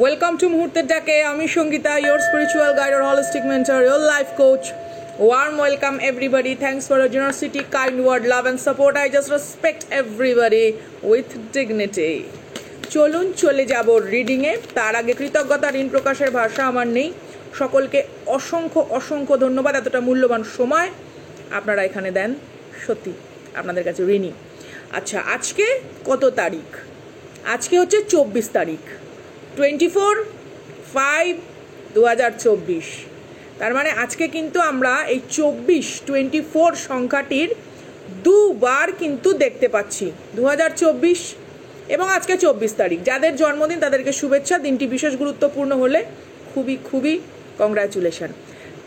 Welcome to মুহূর্তের ডাকে। আমি Sangeeta, your spiritual guide or holistic mentor, your life coach. Warm welcome everybody. Thanks for your generosity, kind word, love and support. I just respect everybody with dignity. চলুন চলে যাব রিডিংয়ে। তার আগে কৃতজ্ঞতা ঋণ প্রকাশের ভাষা আমার নেই। সকলকে অসংখ্য অসংখ্য ধন্যবাদ, এতটা মূল্যবান সময় আপনারা এখানে দেন, সত্যি আপনাদের কাছে ঋণী। আচ্ছা, আজকে কত তারিখ? আজকে হচ্ছে 24 তারিখ, 24/5/2024। তার মানে আজকে কিন্তু আমরা এই 24 সংখ্যাটির দুবার কিন্তু দেখতে পাচ্ছি, 2024 এবং আজকে 24 তারিখ। যাদের জন্মদিন তাদেরকে শুভেচ্ছা, দিনটি বিশেষ গুরুত্বপূর্ণ হলে খুবই খুবই কংগ্রাচুলেশন।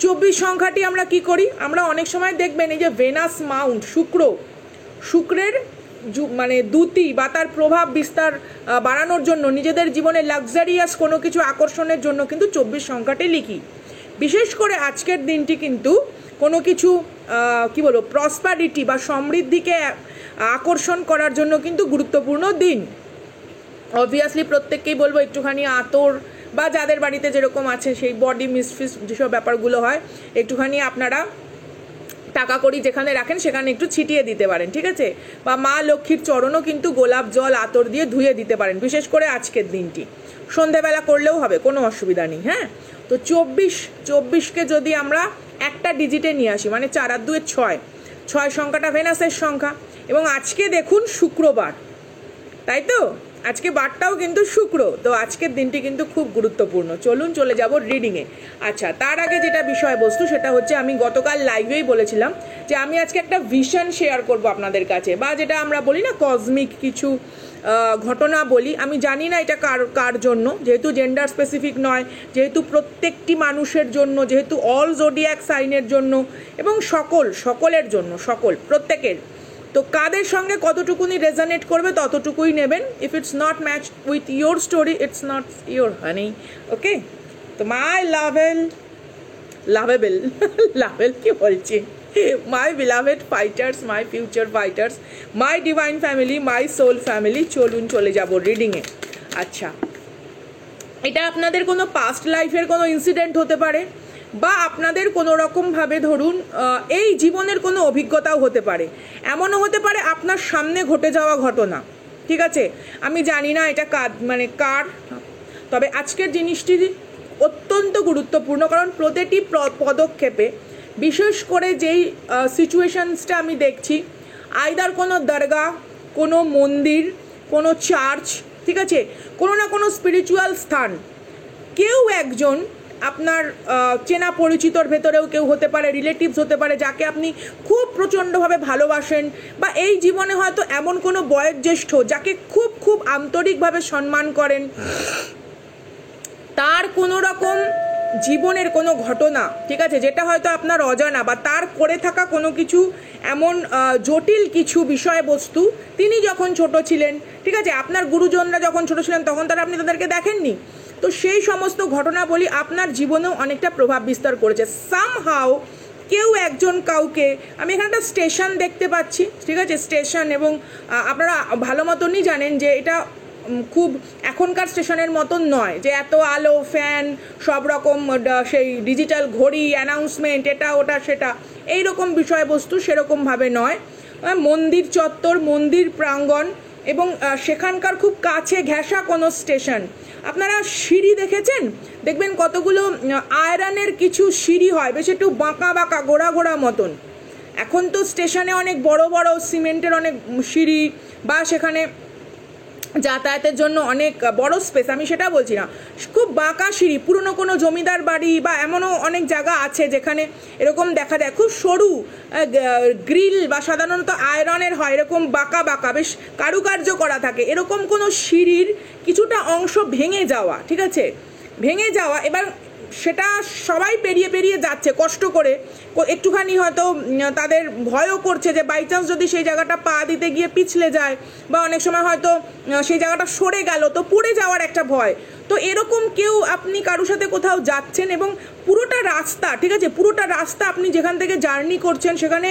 24 সংখ্যাটি আমরা কি করি? আমরা অনেক সময় দেখবেন এই যে ভেনাস মাউন্ট, শুক্রের মানে দ্যুতি বা তার প্রভাব বিস্তার বাড়ানোর জন্য, নিজেদের জীবনে লাক্সারিয়াস কোনো কিছু আকর্ষণের জন্য কিন্তু 24 সংখ্যাটি লিখি। বিশেষ করে আজকের দিনটি কিন্তু কোনো কিছু কি বলবো, প্রসপারিটি বা সমৃদ্ধিকে আকর্ষণ করার জন্য কিন্তু গুরুত্বপূর্ণ দিন। অবভিয়াসলি প্রত্যেককেই বলবো একটুখানি আতর বা যাদের বাড়িতে যেরকম আছে সেই বডি মিসফিস যেসব ব্যাপারগুলো হয়, একটুখানি আপনারা টাকা করি যেখানে রাখেন সেখানে একটু ছিটিয়ে দিতে পারেন, ঠিক আছে? বা মা লক্ষ্মীর চরণও কিন্তু গোলাপ জল আতর দিয়ে ধুয়ে দিতে পারেন, বিশেষ করে আজকের দিনটি সন্ধেবেলা করলেও হবে, কোনো অসুবিধা নেই। হ্যাঁ, তো 24কে যদি আমরা একটা ডিজিটে নিয়ে আসি, মানে 4 আর 2 6 সংখ্যাটা ভেনাসের সংখ্যা, এবং আজকে দেখুন শুক্রবার, তাই তো? আজকে বারটাও কিন্তু শুক্র, তো আজকের দিনটি কিন্তু খুব গুরুত্বপূর্ণ। চলুন চলে যাব রিডিংয়ে। আচ্ছা, তার আগে যেটা বিষয়বস্তু সেটা হচ্ছে, আমি গতকাল লাইভেই বলেছিলাম যে আমি আজকে একটা ভিশন শেয়ার করব আপনাদের কাছে, বা যেটা আমরা বলি না কসমিক কিছু ঘটনা বলি। আমি জানি না এটা কার জন্য, যেহেতু জেন্ডার স্পেসিফিক নয়, যেহেতু প্রত্যেকটি মানুষের জন্য, যেহেতু অল জোডিয়াক সাইনের জন্য এবং সকলের জন্য, প্রত্যেকের। তো কাদের সঙ্গে কতটুকুনি রেজনেট করবে ততটুকুই নেবেন। If it's not match with your story, it's not your honey. Okay, তো মাই লাভেল কি বলছি, my beloved fighters, my future fighters, my divine family, my soul family, চলুন চলে যাব রিডিংয়ে। আচ্ছা, এটা আপনাদের কোনো পাস্ট লাইফের কোনো ইনসিডেন্ট হতে পারে, বা আপনাদের কোনো রকমভাবে ধরুন এই জীবনের কোনো অভিজ্ঞতাও হতে পারে, এমনও হতে পারে আপনার সামনে ঘটে যাওয়া ঘটনা, ঠিক আছে? আমি জানি না এটা কার, তবে আজকের জিনিসটি অত্যন্ত গুরুত্বপূর্ণ, কারণ প্রতিটি পদক্ষেপে, বিশেষ করে যেই সিচুয়েশনসটা আমি দেখছি, আইদার কোনো দরগা, কোনো মন্দির, কোনো চার্চ, ঠিক আছে, কোনো না কোনো স্পিরিচুয়াল স্থান, কেউ একজন আপনার চেনা পরিচিতর ভেতরেও কেউ হতে পারে, রিলেটিভস হতে পারে, যাকে আপনি খুব প্রচণ্ডভাবে ভালোবাসেন, বা এই জীবনে হয়তো এমন কোনো বয়োজ্যেষ্ঠ যাকে খুব খুব আন্তরিকভাবে সম্মান করেন, তার কোনো রকম জীবনের কোনো ঘটনা, ঠিক আছে, যেটা হয়তো আপনার অজানা, বা তার করে থাকা কোনো কিছু এমন জটিল কিছু বিষয়বস্তু, তিনি যখন ছোট ছিলেন, ঠিক আছে, আপনার গুরুজনরা যখন ছোট ছিলেন তখন আপনি তাদেরকে দেখেননি, তো সেই সমস্ত ঘটনা বলি আপনার জীবনেও অনেকটা প্রভাব বিস্তার করেছে সামহাও। কেউ একজন কাউকে, আমি এখানে একটা স্টেশন দেখতে পাচ্ছি, ঠিক আছে, স্টেশন, এবং আপনারা ভালো মতনই জানেন যে এটা খুব এখনকার স্টেশনের মতন নয়, যে এত আলো, ফ্যান, সব রকম সেই ডিজিটাল ঘড়ি, অ্যানাউন্সমেন্ট, এটা ওটা সেটা, এইরকম বিষয়বস্তু সেরকমভাবে নয়। মন্দির চত্বর, মন্দির প্রাঙ্গণ, এবং সেখানকার খুব কাছে ঘেঁষা কোনো স্টেশন। আপনারা সিঁড়ি দেখেছেন? দেখবেন কতগুলো আয়রনের কিছু সিঁড়ি হয়, বেশ একটু বাঁকা গোড়া মতন। এখন তো স্টেশনে অনেক বড় বড় সিমেন্টের অনেক সিঁড়ি, বা সেখানে যাতায়াতের জন্য অনেক বড় স্পেস, আমি সেটা বলছি না, খুব বাঁকা সিঁড়ি। পুরনো কোনো জমিদার বাড়ি বা এমনও অনেক জায়গা আছে যেখানে এরকম দেখা যায়, খুব সরু গ্রিল, বা সাধারণত আয়রনের হয়, এরকম বাঁকা বেশ কারুকার্য করা থাকে, এরকম কোনো সিঁড়ির কিছুটা অংশ ভেঙে যাওয়া, ঠিক আছে, এবার সেটা সবাই পেরিয়ে যাচ্ছে কষ্ট করে, একটুখানি হয়তো তাদের ভয়ও করছে যে বাই চান্স যদি সেই জায়গাটা পা দিতে গিয়ে পিছলে যায়, বা অনেক সময় হয়তো সেই জায়গাটা সরে গেল, তো পড়ে যাওয়ার একটা ভয়। তো এরকম কেউ আপনি কারোর সাথে কোথাও যাচ্ছেন, এবং পুরোটা রাস্তা, ঠিক আছে, পুরোটা রাস্তা আপনি যেখান থেকে জার্নি করছেন সেখানে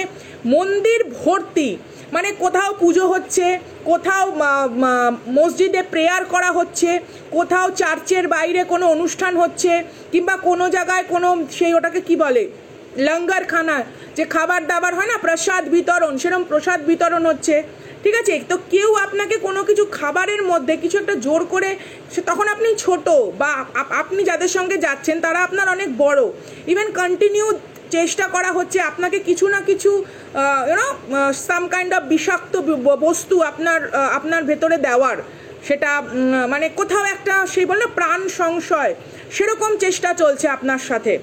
মন্দির ভর্তি, মানে কোথাও পুজো হচ্ছে, কোথাও মসজিদে প্রেয়ার করা হচ্ছে, কোথাও চার্চের বাইরে কোনো অনুষ্ঠান হচ্ছে, কিংবা কোনো জায়গায় কোনো সেই ওটাকে কি বলে লঙ্গার খানা, যে খাবার দাবার হয় না প্রসাদ বিতরণ, সেরকম প্রসাদ বিতরণ হচ্ছে, ঠিক আছে। তো কেউ আপনাকে কোনো কিছু খাবারের মধ্যে কিছু একটা জোর করে, তখন আপনি ছোট বা আপনি যাদের সঙ্গে যাচ্ছেন তারা আপনার অনেক বড়, ইভেন কন্টিনিউ চেষ্টা করা হচ্ছে আপনাকে কিছু না কিছু সাম কাইন্ড অফ বিষাক্ত বস্তু আপনার ভেতরে দেওয়ার, সেটা মানে কোথাও একটা সেই বলে প্রাণ সংশয়, সেরকম চেষ্টা চলছে আপনার সাথে।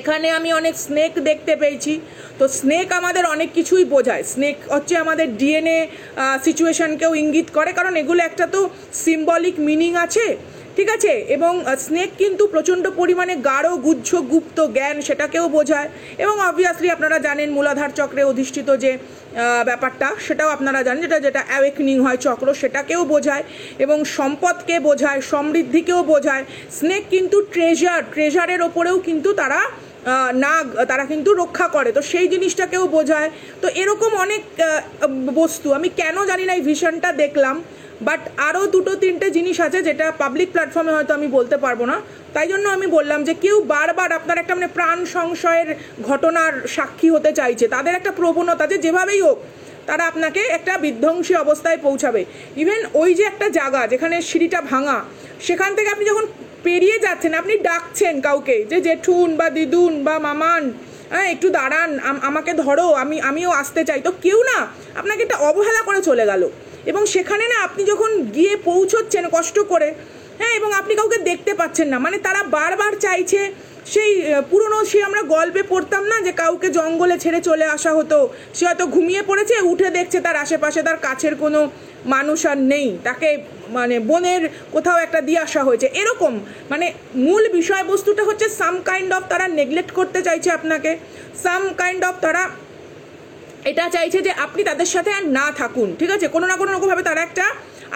এখানে আমি অনেক স্নেক দেখতে পেয়েছি। তো স্নেক আমাদের অনেক কিছুই বোঝায়। স্নেক হচ্ছে আমাদের ডিএনএ সিচুয়েশনকেও ইঙ্গিত করে, কারণ এগুলো একটা তো সিম্বলিক মিনিং আছে, ঠিক আছে। এবং স্নেক কিন্তু প্রচণ্ড পরিমাণে গাঢ় গুহ্য গুপ্ত জ্ঞান সেটাকেও বোঝায়, এবং অবভিয়াসলি আপনারা জানেন মূলাধার চক্রে অধিষ্ঠিত যে ব্যাপারটা সেটাও আপনারা জানেন, যেটা অ্যাওয়েকনিং হয় চক্র, সেটাকেও বোঝায়, এবং সম্পদকে বোঝায়, সমৃদ্ধিকেও বোঝায়। স্নেক কিন্তু ট্রেজারের ওপরেও কিন্তু তারা কিন্তু রক্ষা করে, তো সেই জিনিসটাকেও বোঝায়। তো এরকম অনেক বস্তু, আমি কেন জানি না এই ভিশনটা দেখলাম, বাট আরও 2-3টে জিনিস আছে যেটা পাবলিক প্ল্যাটফর্মে হয়তো আমি বলতে পারবো না, তাই জন্য আমি বললাম যে কেউ বারবার আপনার একটা মানে প্রাণ সংশয়ের ঘটনার সাক্ষী হতে চাইছে, তাদের একটা প্রবণতা যে যেভাবেই হোক তারা আপনাকে একটা বিধ্বংসী অবস্থায় পৌঁছাবে। ইভেন ওই যে একটা জায়গা যেখানে সিঁড়িটা ভাঙা, সেখান থেকে আপনি যখন পেরিয়ে যাচ্ছেন, আপনি ডাকছেন কাউকে যে জেঠুন বা দিদুন বা মামান, হ্যাঁ একটু দাঁড়ান, আমাকে ধরো, আমিও আসতে চাই, তো কেউ না আপনাকে একটা অবহেলা করে চলে গেল। এবং সেখানে না আপনি যখন গিয়ে পৌঁছচ্ছেন কষ্ট করে, হ্যাঁ, এবং আপনি কাউকে দেখতে পাচ্ছেন না, মানে তারা বারবার চাইছে সেই পুরনো, সে আমরা গল্পে পড়তাম না যে কাউকে জঙ্গলে ছেড়ে চলে আসা হতো, সে হয়তো ঘুমিয়ে পড়েছে, উঠে দেখছে তার আশেপাশে তার কাছের কোনো মানুষ আর নেই, তাকে মানে বনের কোথাও একটা দিয়ে আসা হয়েছে, এরকম। মানে মূল বিষয়বস্তুটা হচ্ছে সাম কাইন্ড অফ তারা নেগলেক্ট করতে চাইছে আপনাকে, সাম কাইন্ড অফ তারা এটা চাইছে যে আপনি তাদের সাথে আর না থাকুন, ঠিক আছে। কোনো না কোনো রকমভাবে তারা একটা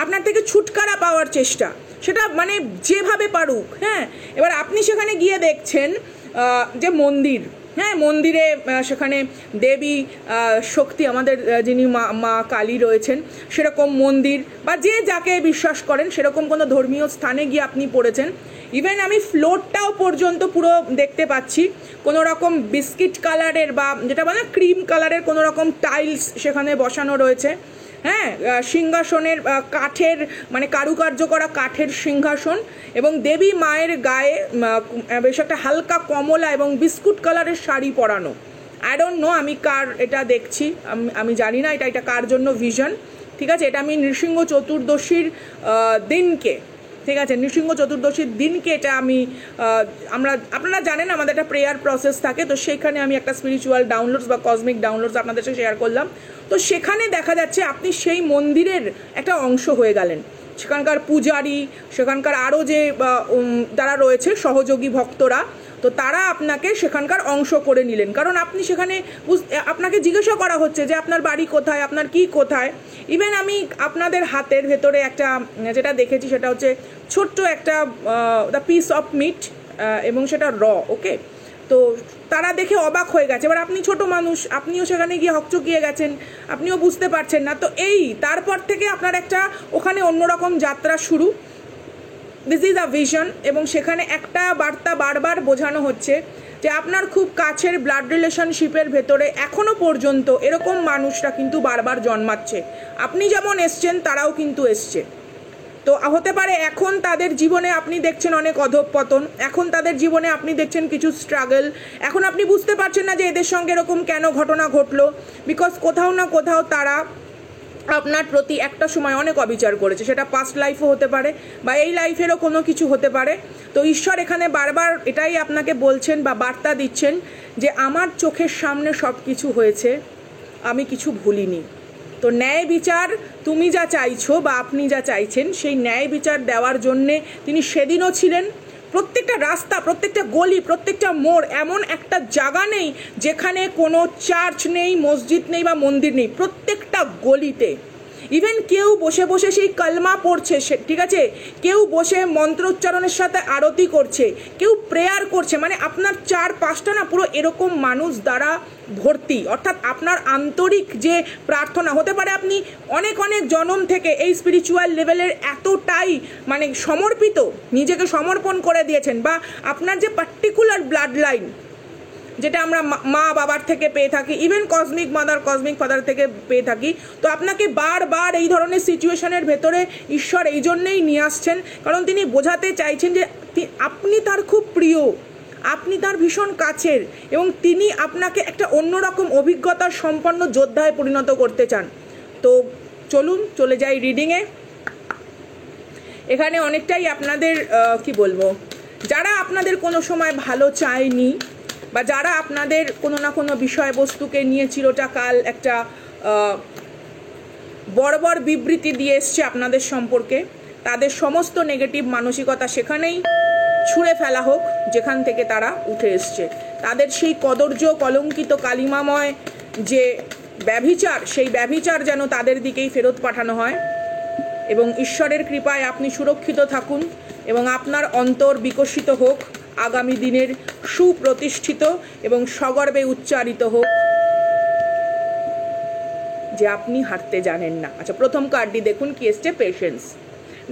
আপনার থেকে ছুটকারা পাওয়ার চেষ্টা, সেটা মানে যেভাবে পারুক, হ্যাঁ। এবার আপনি সেখানে গিয়ে দেখছেন যে মন্দির, হ্যাঁ, মন্দিরে সেখানে দেবী শক্তি আমাদের যিনি মা কালী রয়েছেন, সেরকম মন্দির বা যে যাকে বিশ্বাস করেন সেরকম কোনো ধর্মীয় স্থানে গিয়ে আপনি পড়েছেন। ইভেন আমি ফ্লোরটাও পর্যন্ত পুরো দেখতে পাচ্ছি কোনো রকম বিস্কিট কালারের বা যেটা বলে ক্রিম কালারের কোনো রকম টাইলস সেখানে বসানো রয়েছে, হ্যাঁ, সিংহাসনের কাঠের মানে কারুকার্য করা কাঠের সিংহাসন, এবং দেবী মায়ের গায়ে বেশ একটা হালকা কমলা এবং বিস্কুট কালারের শাড়ি পরানো। আই ডোন্ট নো আমি কার এটা দেখছি, আমি জানি না এটা কার জন্য ভিশন, ঠিক আছে। এটা আমি নৃসিংহ চতুর্দশীর দিনকে, ঠিক আছে, নৃসিংহ চতুর্দশীর দিনকে এটা আপনারা জানেন আমাদের একটা প্রেয়ার প্রসেস থাকে, তো সেখানে আমি একটা স্পিরিচুয়াল ডাউনলোডস বা কসমিক ডাউনলোডস আপনাদের সাথে শেয়ার করলাম। তো সেখানে দেখা যাচ্ছে আপনি সেই মন্দিরের একটা অংশ হয়ে গেলেন, সেখানকার পূজারী, সেখানকার আরও যে যারা রয়েছে সহযোগী ভক্তরা, তো তারা আপনাকে সেখানকার অংশ করে নিলেন, কারণ আপনি সেখানে আপনাকে জিজ্ঞাসা করা হচ্ছে যে আপনার বাড়ি কোথায়, আপনার কি কোথায়। ইভেন আমি আপনাদের হাতের ভেতরে একটা যেটা দেখেছি সেটা হচ্ছে ছোট্ট একটা দ্য পিস অফ মিট, এবং সেটা ওকে। তো তারা দেখে অবাক হয়ে গেছে। এবার আপনি ছোট মানুষ, আপনিও সেখানে গিয়ে হকচকিয়ে গেছেন, আপনিও বুঝতে পারছেন না। তো তারপর থেকে আপনার একটা ওখানে অন্যরকম যাত্রা শুরু, দিস ইজ আ ভিশন। এবং সেখানে একটা বার্তা বারবার বোঝানো হচ্ছে যে আপনার খুব কাছের ব্লাড রিলেশনশিপের ভেতরে এখনও পর্যন্ত এরকম মানুষরা কিন্তু বারবার জন্মাচ্ছে। আপনি যেমন এসছেন তারাও কিন্তু এসছে। তো হতে পারে এখন তাদের জীবনে আপনি দেখছেন অনেক অধঃপতন, এখন তাদের জীবনে আপনি দেখছেন কিছু স্ট্রাগল, এখন আপনি বুঝতে পারছেন না যে এদের সঙ্গে এরকম কেন ঘটনা ঘটলো, বিকজ কোথাও না কোথাও তারা আপনার প্রতি একটা সময় অনেক অবিচার করেছে, সেটা পাস্ট লাইফও হতে পারে বা এই লাইফেরও কোনো কিছু হতে পারে। তো ঈশ্বর এখানে বারবার এটাই আপনাকে বলছেন বা বার্তা দিচ্ছেন যে আমার চোখের সামনে সব কিছু হয়েছে, আমি কিছু ভুলিনি। তো ন্যায় বিচার তুমি যা চাইছো বা আপনি যা চাইছেন সেই ন্যায় বিচার দেওয়ার জন্যে তিনি সেদিনও ছিলেন। প্রত্যেকটা রাস্তা, প্রত্যেকটা গলি, প্রত্যেকটা মোড়, এমন একটা জায়গা নেই যেখানে কোনো চার্চ নেই, মসজিদ নেই বা মন্দির নেই। প্রত্যেকটা গলিতে ইভেন কেউ বসে বসে সেই কলমা পড়ছে, ঠিক আছে, কেউ বসে মন্ত্রোচ্চারণের সাথে আরতি করছে, কেউ প্রেয়ার করছে, মানে আপনার 4-5টা না পুরো এরকম মানুষ দ্বারা ভর্তি। অর্থাৎ আপনার আন্তরিক যে প্রার্থনা হতে পারে, আপনি অনেক অনেক জন্ম থেকে এই স্পিরিচুয়াল লেভেলের এতটাই মানে সমর্পিত, নিজেকে সমর্পণ করে দিয়েছেন, বা আপনার যে পার্টিকুলার ব্লাড লাইন যেটা আমরা মা বাবার থেকে পেয়ে থাকি, even cosmic mother cosmic father থেকে পেয়ে থাকি, তো আপনাকে বারবার এই ধরনের সিচুয়েশনের ভেতরে ঈশ্বর এই জন্যেই নিয়ে আসছেন, কারণ তিনি বোঝাতে চাইছেন যে আপনি তার খুব প্রিয়, আপনি তার ভীষণ কাছের, এবং তিনি আপনাকে একটা অন্যরকম অভিজ্ঞতার সম্পন্ন যোদ্ধায় পরিণত করতে চান। তো চলুন চলে যাই রিডিংয়ে। এখানে অনেকটাই আপনাদের কি বলবো, যারা আপনাদের কোনো সময় ভালো চায়নি, বা যারা আপনাদের কোনো না কোনো বিষয়বস্তুকে নিয়ে চিরটাকাল একটা বর্বর বিবৃতি দিয়ে এসছে আপনাদের সম্পর্কে, তাদের সমস্ত নেগেটিভ মানসিকতা সেখানেই ছুঁড়ে ফেলা হোক যেখান থেকে তারা উঠে এসছে। তাদের সেই কদর্য কলঙ্কিত কালিমাময় যে ব্যভিচার, সেই ব্যভিচার যেন তাদের দিকেই ফেরত পাঠানো হয়, এবং ঈশ্বরের কৃপায় আপনি সুরক্ষিত থাকুন, এবং আপনার অন্তর বিকশিত হোক, আগামী দিনের সুপ্রতিষ্ঠিত এবং সগর্বে উচ্চারিত হোক যে আপনি হারতে জানেন না। আচ্ছা, প্রথম কার্ডটি দেখুন কি এসছে, পেশেন্স।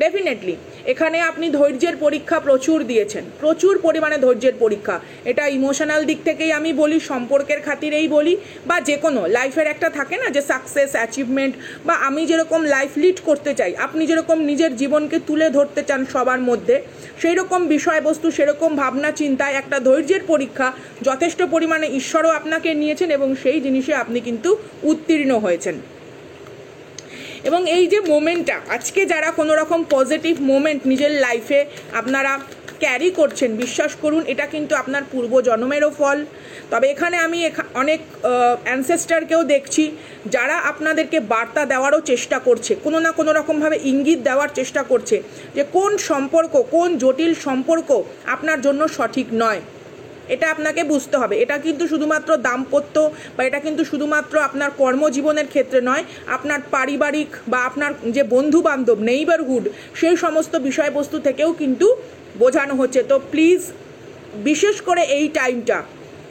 ডেফিনেটলি এখানে আপনি ধৈর্যের পরীক্ষা প্রচুর দিয়েছেন, প্রচুর পরিমাণে ধৈর্যের পরীক্ষা। এটা ইমোশনাল দিক থেকেই আমি বলি, সম্পর্কের খাতিরেই বলি, বা যে কোনো লাইফের একটা থাকে না যে সাকসেস অ্যাচিভমেন্ট, বা আমি যেরকম লাইফ লিড করতে চাই, আপনি যেরকম নিজের জীবনকে তুলে ধরতে চান সবার মধ্যে, সেই রকম বিষয়বস্তু, সেরকম ভাবনা চিন্তায় একটা ধৈর্যের পরীক্ষা যথেষ্ট পরিমাণে ঈশ্বরও আপনাকে নিয়েছেন, এবং সেই জিনিসে আপনি কিন্তু উত্তীর্ণ হয়েছেন। এবং এই যে মোমেন্টটা, আজকে যারা কোনো রকম পজিটিভ মোমেন্ট নিজের লাইফে আপনারা ক্যারি করছেন, বিশ্বাস করুন এটা কিন্তু আপনার পূর্বজন্মেরও ফল। তবে এখানে আমি অনেক অ্যানসেস্টারকেও দেখছি যারা আপনাদেরকে বার্তা দেওয়ারও চেষ্টা করছে, কোনো না কোনো রকমভাবে ইঙ্গিত দেওয়ার চেষ্টা করছে যে কোন সম্পর্ক, কোন জটিল সম্পর্ক আপনার জন্য সঠিক নয়। এটা আপনাকে বুঝতে হবে। এটা কিন্তু শুধুমাত্র দাম্পত্য, বা এটা কিন্তু শুধুমাত্র আপনার কর্মজীবনের ক্ষেত্রে নয়, আপনার পারিবারিক বা আপনার যে বন্ধু বান্ধব, নেইবারহুড, সেই সমস্ত বিষয়বস্তু থেকেও কিন্তু বোঝানো হচ্ছে। তো প্লিজ, বিশেষ করে এই টাইমটা,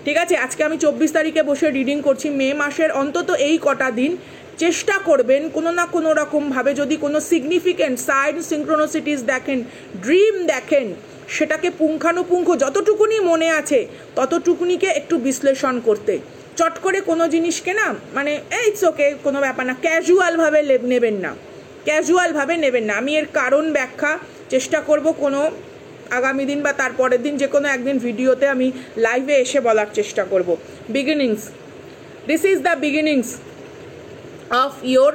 ঠিক আছে, আজকে আমি 24 তারিখে বসে রিডিং করছি, মে মাসের অন্তত এই কটা দিন চেষ্টা করবেন কোনো না কোনো রকমভাবে, যদি কোনো সিগনিফিক্যান্ট সাইন সিনক্রোনোসিটিস দেখেন, ড্রিম দেখেন, সেটাকে পুঙ্খানুপুঙ্খ যতটুকুনি মনে আছে ততটুকুনিকে একটু বিশ্লেষণ করতে। চট করে কোনো জিনিসকে না, মানে ইটস ওকে, কোনো ব্যাপার না, ক্যাজুয়ালভাবে নেবেন না, ক্যাজুয়ালভাবে নেবেন না। আমি এর কারণ ব্যাখ্যা চেষ্টা করব কোনো আগামী দিন বা তারপরের দিন যে কোনো একদিন ভিডিওতে আমি লাইভে এসে বলার চেষ্টা করব। Beginnings, this is the beginnings of your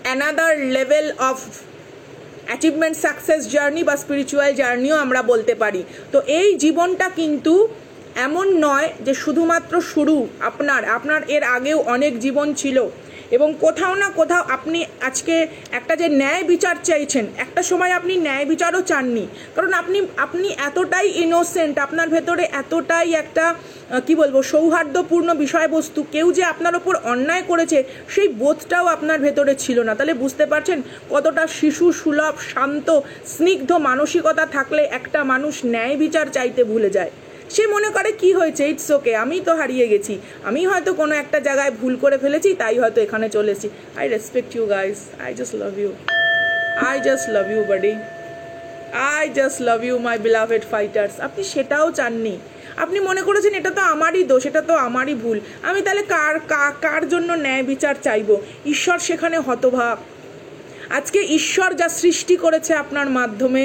another level of achievement, success journey বা স্পিরিচুয়াল জার্নিও আমরা বলতে পারি। তো এই জীবনটা কিন্তু এমন নয় যে শুধুমাত্র শুরু, আপনার এর আগেও অনেক জীবন ছিল, এবং কোথাও না কোথাও আপনি আজকে একটা যে ন্যায় বিচার চাইছেন, একটা সময় আপনি ন্যায় বিচারও চাননি, কারণ আপনি এতটাই ইনোসেন্ট, আপনার ভেতরে এতটাই একটা কি বলবো সৌহার্দ্যপূর্ণ বিষয়বস্তু, কেউ যে আপনার ওপর অন্যায় করেছে সেই বোধটাও আপনার ভেতরে ছিল না। তাহলে বুঝতে পারছেন কতটা শিশু সুলভ, শান্ত, স্নিগ্ধ মানসিকতা থাকলে একটা মানুষ ন্যায় বিচার চাইতে ভুলে যায়। সে মনে করে কি হয়েছে, ইটস ওকে, আমি তো হারিয়ে গেছি, আমি হয়তো কোনো একটা জায়গায় ভুল করে ফেলেছি, তাই হয়তো এখানে চলে এসেছি। I respect you guys, I just love you, I just love you buddy, I just love you my beloved fighters. আপনি সেটাও চাননি, আপনি মনে করেছেন এটা তো আমারই দোষ, এটা তো আমারই ভুল, আমি তাহলে কার জন্য ন্যায় বিচার চাইবো? ঈশ্বর সেখানে হতভাগ। আজকে ঈশ্বর যা সৃষ্টি করেছে আপনার মাধ্যমে,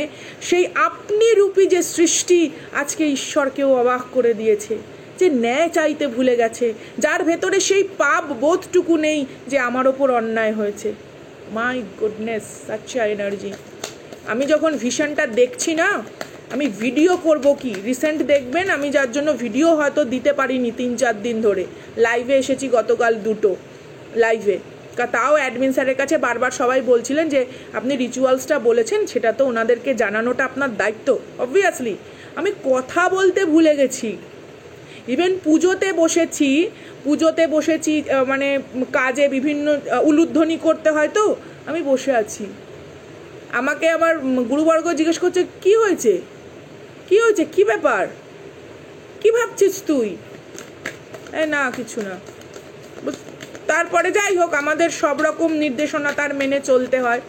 সেই আপনি রূপী যে সৃষ্টি আজকে ঈশ্বরকেও অবাক করে দিয়েছে, যে ন্যায় চাইতে ভুলে গেছে, যার ভেতরে সেই পাপ বোধটুকু নেই যে আমার ওপর অন্যায় হয়েছে। My goodness, such a energy. আমি যখন ভিশনটা দেখছি না, আমি ভিডিও করব কি, রিসেন্ট দেখবেন আমি যার জন্য ভিডিও হয়তো দিতে পারিনি 3-4 দিন ধরে, লাইভে এসেছি গতকাল 2টো লাইভে, তাও অ্যাডমিন স্যারের কাছে বারবার সবাই বলছিলেন যে আপনি রিচুয়ালসটা বলেছেন, সেটা তো ওনাদেরকে জানানোটা আপনার দায়িত্ব। অবভিয়াসলি আমি কথা বলতে ভুলে গেছি, ইভেন পুজোতে বসেছি, মানে কাজে বিভিন্ন উলুধ্বনি করতে হয়, তো আমি বসে আছি। আমাকে আমার গুরুবর্গ জিজ্ঞেস করছে কি হয়েছে, কি ব্যাপার, কি ভাবছিস তুই? না কিছু না। তারপরে যাই হোক, আমাদের সব রকম নির্দেশনা তার মেনে চলতে হয়।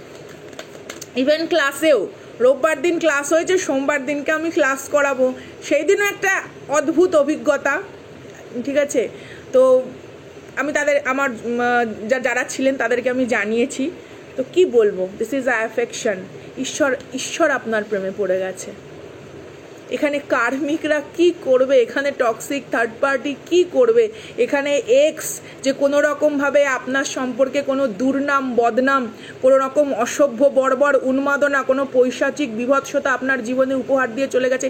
ইভেন ক্লাসেও রোববার দিন ক্লাস হয়েছে, সোমবার দিনকে আমি ক্লাস করাবো, সেই দিনও একটা অদ্ভুত অভিজ্ঞতা। ঠিক আছে, তো আমি আমার যারা ছিলেন তাদেরকে আমি জানিয়েছি। তো কি বলবো, দিস ইজ অ্যাফেকশন। ঈশ্বর আপনার প্রেমে পড়ে গেছে। এখানে কার্মিকরা কি করবে, এখানে টক্সিক থার্ড পার্টি কি করবে, এখানে এক্স যে কোনো রকমভাবে আপনার সম্পর্কে কোনো দুর্নাম বদনাম, কোনো রকম অসভ্য বর্বর উন্মাদনা, কোনো পৈশাচিক বিভৎসতা আপনার জীবনে উপহার দিয়ে চলে গেছে,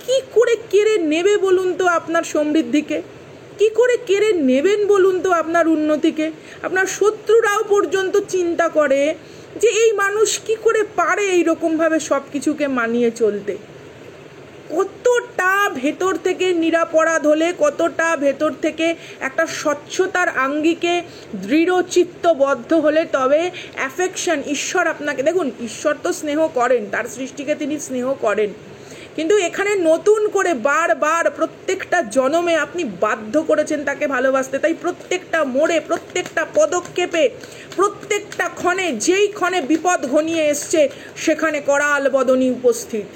কি করে কেড়ে নেবে বলুন তো আপনার সমৃদ্ধিকে? কি করে কেড়ে নেবেন বলুন তো আপনার উন্নতিকে? আপনার শত্রুরাও পর্যন্ত চিন্তা করে যে এই মানুষ কি করে পারে এইরকমভাবে সব কিছুকে মানিয়ে চলতে। কতটা ভেতর থেকে নিরাপরাধ হলে, কতটা ভেতর থেকে একটা স্বচ্ছতার আঙ্গিকে দৃঢ়চিত্তবদ্ধ হলে তবে অ্যাফেকশন, ঈশ্বর আপনাকে, দেখুন ঈশ্বর তো স্নেহ করেন, তার সৃষ্টিকে তিনি স্নেহ করেন, কিন্তু এখানে নতুন করে বারবার প্রত্যেকটা জনমে আপনি বাধ্য করেছেন তাকে ভালোবাসতে। তাই প্রত্যেকটা মোড়ে, প্রত্যেকটা পদক্ষেপে, প্রত্যেকটা ক্ষণে, যেই ক্ষণে বিপদ ঘনিয়ে এসছে সেখানে করাল বদনী উপস্থিত।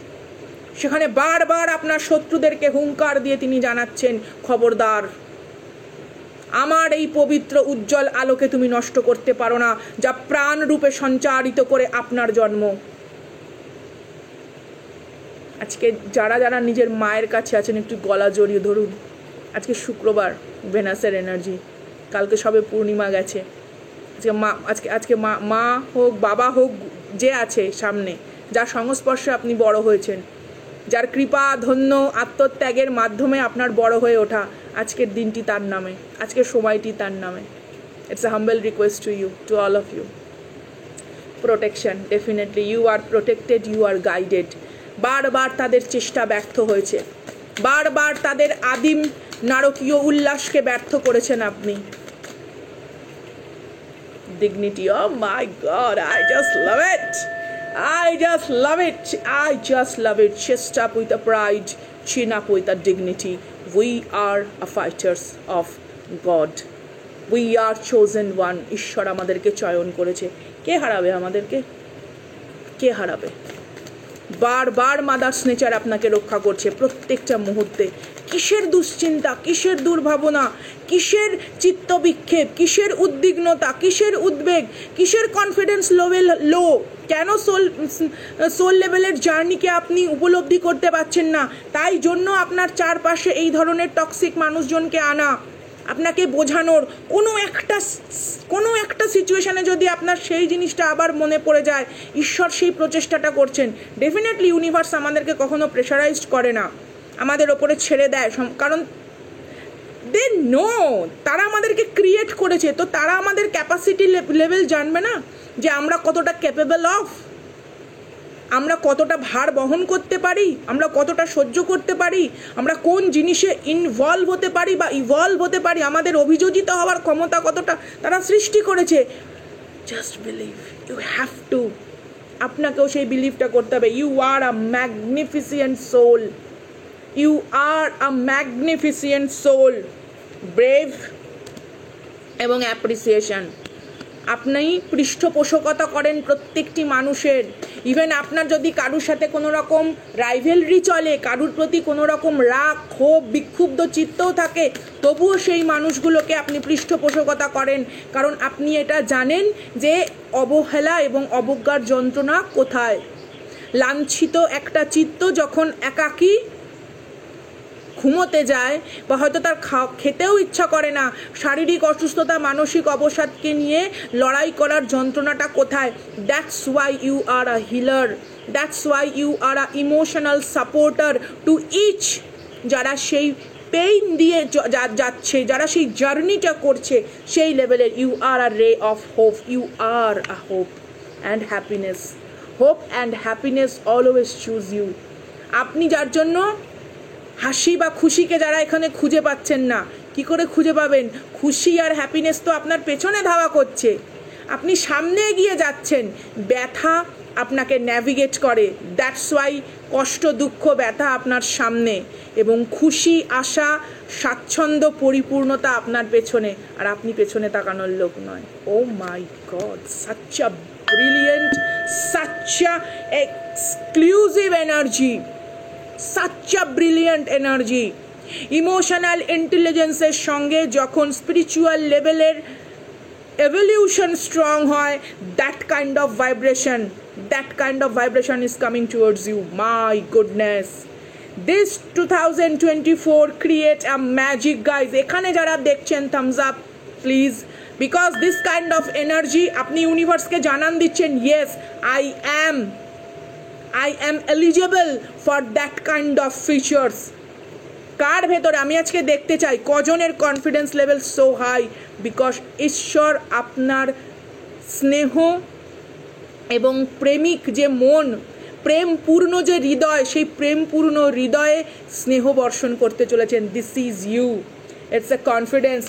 সেখানে বারবার আপনার শত্রুদেরকে হুঙ্কার দিয়ে তিনি জানাচ্ছেন, খবরদার, আমার এই পবিত্র উজ্জ্বল আলোকে তুমি নষ্ট করতে পারো না, যা প্রাণ রূপে সঞ্চারিত করে আপনার জন্ম। আজকে যারা যারা নিজের মায়ের কাছে আছেন একটু গলা জড়িয়ে ধরুন। আজকে শুক্রবার, ভেনাসের এনার্জি, কালকে সবে পূর্ণিমা গেছে। আজকে মা হোক, বাবা হোক, যে আছে সামনে, যার সংস্পর্শে আপনি বড় হয়েছেন, যার কৃপা ধন্য আত্মত্যাগের মাধ্যমে আপনার বড় হয়ে ওঠা, আজকের দিনটি তার নামে, আজকের সময়টি তার নামে। It's a humble request to you, to all of you. Protection, definitely you are protected, you are guided. বারবার তাদের চেষ্টা ব্যর্থ হয়েছে, বারবার তাদের আদিম নারকীয় উল্লাসকে ব্যর্থ করেছেন আপনি। Dignity, oh my God, I just love it. I just love it. Chest up with a pride, chin up with a dignity. We are a fighters of God. We are chosen one. ঈশ্বর আমাদেরকে চয়ন করেছে। কে হারাবে আমাদেরকে? কে হারাবে? বারবার mother's nature আপনাকে রক্ষা করছে প্রত্যেকটা মুহূর্তে। কিসের দুশ্চিন্তা, কিসের দুর্ভাবনা, কিসের চিত্তবিক্ষেপ, কিসের উদ্বিগ্নতা, কিসের উদ্বেগ, কিসের কনফিডেন্স লেভেল লো? কেন সোল লেভেলের জার্নিকে আপনি উপলব্ধি করতে পারছেন না? তাই জন্য আপনার চারপাশে এই ধরনের টক্সিক মানুষজনকে আনা, আপনাকে বোঝানোর। কোনো একটা সিচুয়েশানে যদি আপনার সেই জিনিসটা আবার মনে পড়ে যায়, ঈশ্বর সেই প্রচেষ্টাটা করছেন। ডেফিনেটলি ইউনিভার্স আমাদেরকে কখনো প্রেশারাইজড করে না, আমাদের ওপরে ছেড়ে দেয়, কারণ দে নো, তারা আমাদেরকে ক্রিয়েট করেছে, তো তারা আমাদের ক্যাপাসিটি লেভেল জানবে না যে আমরা কতটা ক্যাপেবল অফ, আমরা কতটা ভার বহন করতে পারি, আমরা কতটা সহ্য করতে পারি, আমরা কোন জিনিসে ইনভলভ হতে পারি বা ইভলভ হতে পারি, আমাদের অভিযোজিত হওয়ার ক্ষমতা কতটা তারা সৃষ্টি করেছে। Just believe, you have to, আপনাকেও সেই বিলিভটা করতে হবে। You are a magnificent soul, you are a magnificent soul, brave এবং অ্যাপ্রিসিয়েশন। আপনি পৃষ্ঠপোষকতা করেন প্রত্যেকটি মানুষের। ইভেন আপনার যদি কারুর সাথে কোনো রকম রাইভেলরি চলে, কারুর প্রতি কোনো রকম রাগ, ক্ষোভ, বিক্ষুব্ধ চিত্তও থাকে, তবুও সেই মানুষগুলোকে আপনি পৃষ্ঠপোষকতা করেন, কারণ আপনি এটা জানেন যে অবহেলা এবং অবজ্ঞার যন্ত্রণা কোথায়। লাঞ্ছিত একটা চিত্ত যখন একাকী ঘুমোতে যায় বা হয়তো তার খেতেও ইচ্ছা করে না, শারীরিক অসুস্থতা, মানসিক অবসাদকে নিয়ে লড়াই করার যন্ত্রণাটা কোথায়? That's why you are a healer, that's why you are a emotional supporter to each. যারা সেই পেইন দিয়ে যাচ্ছে, যারা সেই জার্নিটা করছে, সেই লেভেলের you are a ray of hope, you are a hope and happiness. Hope and happiness always choose you. আপনি যার জন্য হাসি বা খুশিকে যারা এখানে খুঁজে পাচ্ছেন না, কি করে খুঁজে পাবেন? খুশি আর হ্যাপিনেস তো আপনার পেছনে ধাওয়া করছে, আপনি সামনে এগিয়ে যাচ্ছেন, ব্যথা আপনাকে ন্যাভিগেট করে। দ্যাটস ওয়াই কষ্ট, দুঃখ, ব্যথা আপনার সামনে, এবং খুশি, আশা, স্বাচ্ছন্দ্য, পরিপূর্ণতা আপনার পেছনে, আর আপনি পেছনে তাকানোর লোক নয়। Oh my god, such a brilliant, such a exclusive energy, such a brilliant energy. Emotional ইন্টেলিজেন্সের সঙ্গে যখন স্পিরিচুয়াল লেভেলের evolution strong হয়, that kind of vibration is coming towards you. My goodness, this 2024 create a magic, guys. এখানে যারা দেখছেন thumbs up please, because this kind of energy আপনি ইউনিভার্সকে জানান দিচ্ছেন, yes, I am eligible for that kind of features. কার ভেতরে আমি আজকে দেখতে চাই কজনের confidence level so high, because ঈশ্বর আপনার স্নেহ এবং প্রেমিক যে মন, প্রেমপূর্ণ যে হৃদয়, সেই প্রেমপূর্ণ হৃদয়ে স্নেহ বর্ষণ করতে চলেছেন। This is you. It's a confidence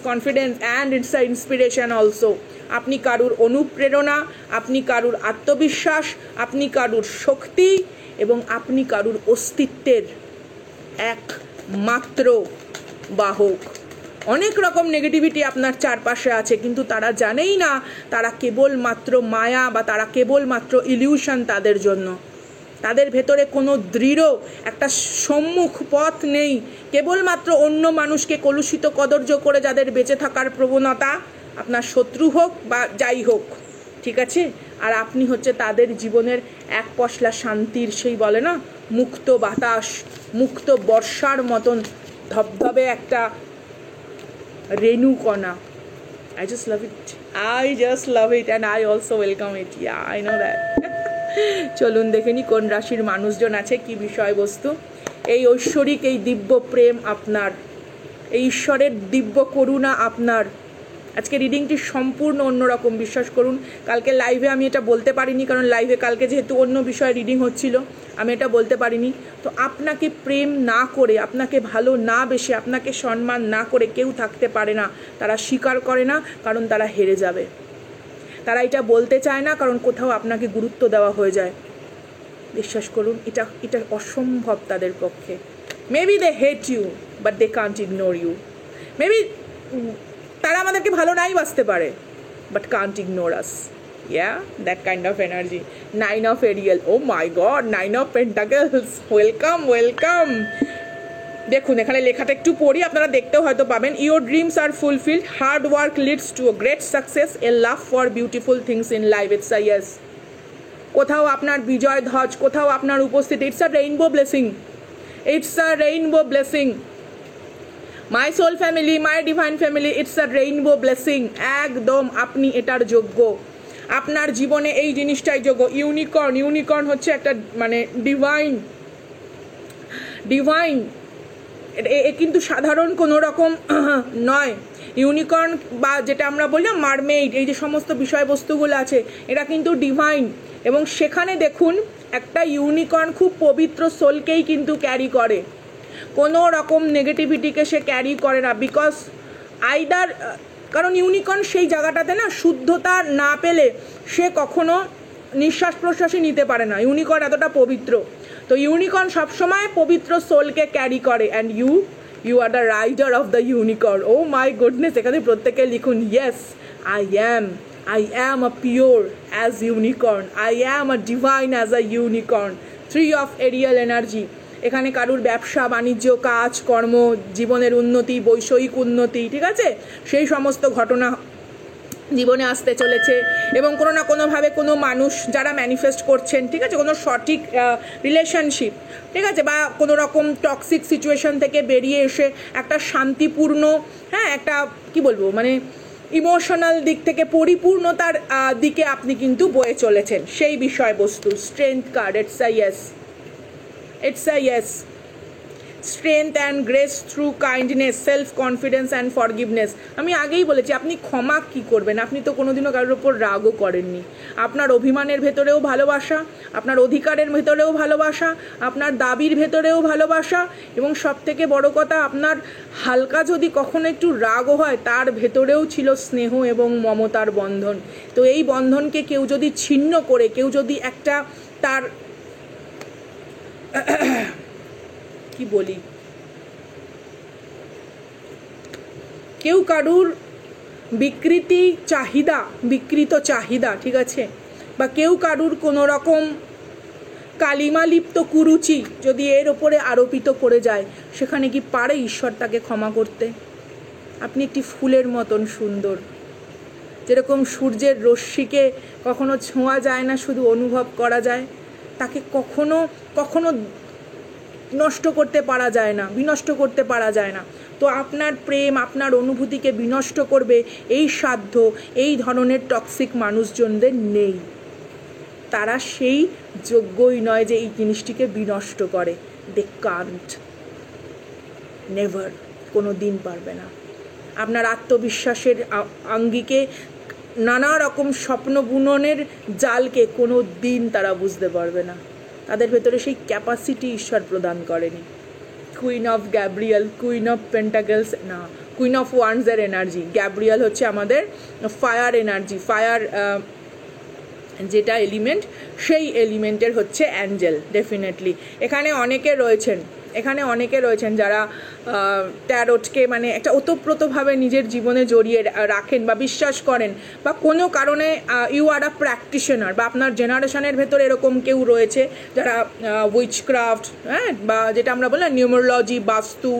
and it's a inspiration also. আপনি কারুর অনুপ্রেরণা, আপনি কারুর আত্মবিশ্বাস, আপনি কারুর শক্তি, এবং আপনি কারুর অস্তিত্বের এক মাত্র বাহক। অনেক রকম নেগেটিভিটি আপনার চারপাশে আছে, কিন্তু তারা জানেই না তারা কেবলমাত্র মায়া, বা তারা কেবলমাত্র ইলিউশন তাদের জন্য। তাদের ভেতরে কোনো দৃঢ় একটা সম্মুখ পথ নেই, কেবলমাত্র অন্য মানুষকে কলুষিত কদর্য করে যাদের বেঁচে থাকার প্রবণতা, আপনার শত্রু হোক বা যাই হোক, ঠিক আছে? আর আপনি হচ্ছে তাদের জীবনের এক পশলা শান্তির, সেই বলে না, মুক্ত বাতাস, মুক্ত বর্ষার মতন ধবধবে একটা রেণুকণা। I just love it and I also welcome it. Yeah, I know that. চলুন দেখে নি কোন রাশির মানুষজন আছে, কি বিষয়বস্তু। এই ঐশ্বরিক, এই দিব্য প্রেম আপনার, এই ঈশ্বরের দিব্য করুণা আপনার। আজকে রিডিংটি সম্পূর্ণ অন্যরকম, বিশ্বাস করুন। কালকে লাইভে আমি এটা বলতে পারিনি, কারণ লাইভে কালকে যেহেতু অন্য বিষয়ে রিডিং হচ্ছিল, আমি এটা বলতে পারিনি। তো আপনাকে প্রেম না করে, আপনাকে ভালো না বেসে, আপনাকে সম্মান না করে কেউ থাকতে পারে না। তারা স্বীকার করে না, কারণ তারা হেরে যাবে। তারা এটা বলতে চায় না, কারণ কোথাও আপনাকে গুরুত্ব দেওয়া হয়ে যায়। বিশ্বাস করুন, এটা অসম্ভব তাদের পক্ষে। Maybe they hate you, but they can't ignore you. Maybe তারা আমাদেরকে ভালো নাই বাসতে পারে, but can't ignore us. Yeah, that kind of energy. 9 of Ariel. Oh my God, 9 of Pentacles. Welcome. দেখুন এখানে লেখাটা একটু পড়ি, আপনারা দেখতেও হয়তো পাবেন। Your dreams are fulfilled. Hard work leads to a great success. A love for beautiful things in life. It's a yes. কোথাও আপনার বিজয় ধ্বজ, কোথাও আপনার উপস্থিতি। It's a rainbow blessing. My soul family, my divine family, it's a rainbow blessing. একদম আপনি এটার যোগ্য, আপনার জীবনে এই জিনিসটাই যোগ্য। ইউনিকর্ন হচ্ছে একটা মানে ডিভাইন, এ কিন্তু সাধারণ কোনো রকম নয়। ইউনিকর্ন বা যেটা আমরা বলি মারমেইড, এই যে সমস্ত বিষয়বস্তুগুলো আছে, এটা কিন্তু ডিভাইন। এবং সেখানে দেখুন একটা ইউনিকর্ন খুব পবিত্র সোলকেই কিন্তু ক্যারি করে, কোনো রকম নেগেটিভিটিকে সে ক্যারি করে না। বিকজ কারণ ইউনিকর্ন সেই জায়গাটাতে না শুদ্ধতা না পেলে সে কখনো নিঃশ্বাস প্রশ্বাসই নিতে পারে না। ইউনিকর্ন এতটা পবিত্র, তো ইউনিকর্ন সবসময় পবিত্র সোলকে ক্যারি করে। And you are the rider of the unicorn. Oh my goodness, এখানে প্রত্যেকে লিখুন, yes I am a pure as unicorn. I am a divine as a unicorn. 3 of Ariel energy. এখানে কারুর ব্যবসা বাণিজ্য, কাজ কর্ম, জীবনের উন্নতি, বৈষয়িক উন্নতি, ঠিক আছে, সেই সমস্ত ঘটনা জীবনে আসতে চলেছে। এবং কোনো না কোনোভাবে কোনো মানুষ যারা ম্যানিফেস্ট করছেন, ঠিক আছে, কোনো সঠিক রিলেশনশিপ, ঠিক আছে, বা কোনো রকম টক্সিক সিচুয়েশন থেকে বেরিয়ে এসে একটা শান্তিপূর্ণ, হ্যাঁ, একটা কি বলবো, মানে ইমোশনাল দিক থেকে পরিপূর্ণতার দিকে আপনি কিন্তু বয়ে চলেছেন, সেই বিষয়বস্তু। Strength card, it's a yes. Strength and grace through kindness, self confidence and forgiveness. আমি আগেই বলেছি, আপনি ক্ষমা কি করবেন? আপনি তো কোনোদিনও কারোর ওপর রাগও করেননি। আপনার অভিমানের ভেতরেও ভালোবাসা, আপনার অধিকারের ভেতরেও ভালোবাসা, আপনার দাবির ভেতরেও ভালোবাসা, এবং সব থেকে বড় কথা, আপনার হালকা যদি কখনো একটু রাগও হয়, তার ভেতরেও ছিল স্নেহ এবং মমতার বন্ধন। তো এই বন্ধনকে কেউ যদি ছিন্ন করে, কেউ যদি একটা তার কি বলি, কেউ কারুর বিকৃত চাহিদা, ঠিক আছে, বা কেউ কারুর কোনো রকম কালিমালিপ্ত কুরুচি যদি এর ওপরে আরোপিত করে যায়, সেখানে কি পারে ঈশ্বর তাকে ক্ষমা করতে? আপনি একটি ফুলের মতন সুন্দর, যেরকম সূর্যের রশ্মিকে কখনো ছোঁয়া যায় না, শুধু অনুভব করা যায়, তাকে কখনো কখনো নষ্ট করতে পারা যায় না, বিনষ্ট করতে পারা যায় না। তো আপনার প্রেম, আপনার অনুভূতিকে বিনষ্ট করবে এই সাধ্য এই ধরনের টক্সিক মানুষজনদের নেই। তারা সেই যোগ্যই নয় যে এই জিনিসটিকে বিনষ্ট করে। দে কান্ট, নেভার, কোনো দিন পারবে না। আপনার আত্মবিশ্বাসের আঙ্গিকে, নানা রকম স্বপ্ন বুননের জালকে কোনো দিন তারা বুঝতে পারবে না। তাদের ভেতরে সেই ক্যাপাসিটি ঈশ্বর প্রদান করেনি। Queen of Gabriel, queen of pentacles না, কুইন অফ ওয়ান্ডসের এনার্জি। গ্যাব্রিয়েল হচ্ছে আমাদের ফায়ার এনার্জি, ফায়ার যেটা এলিমেন্ট, সেই এলিমেন্টের হচ্ছে অ্যাঞ্জেল। ডেফিনেটলি এখানে অনেকে রয়েছেন যারা ট্যারোটকে মানে একটা ওতপ্রোতভাবে নিজের জীবনে জড়িয়ে রাখেন বা বিশ্বাস করেন, বা কোনো কারণে ইউ আর আ প্র্যাকটিশনার, বা আপনার জেনারেশনের ভেতরে এরকম কেউ রয়েছে যারা উইচক্রাফট, হ্যাঁ, বা যেটা আমরা বলি নিউমারোলজি, বাস্তু,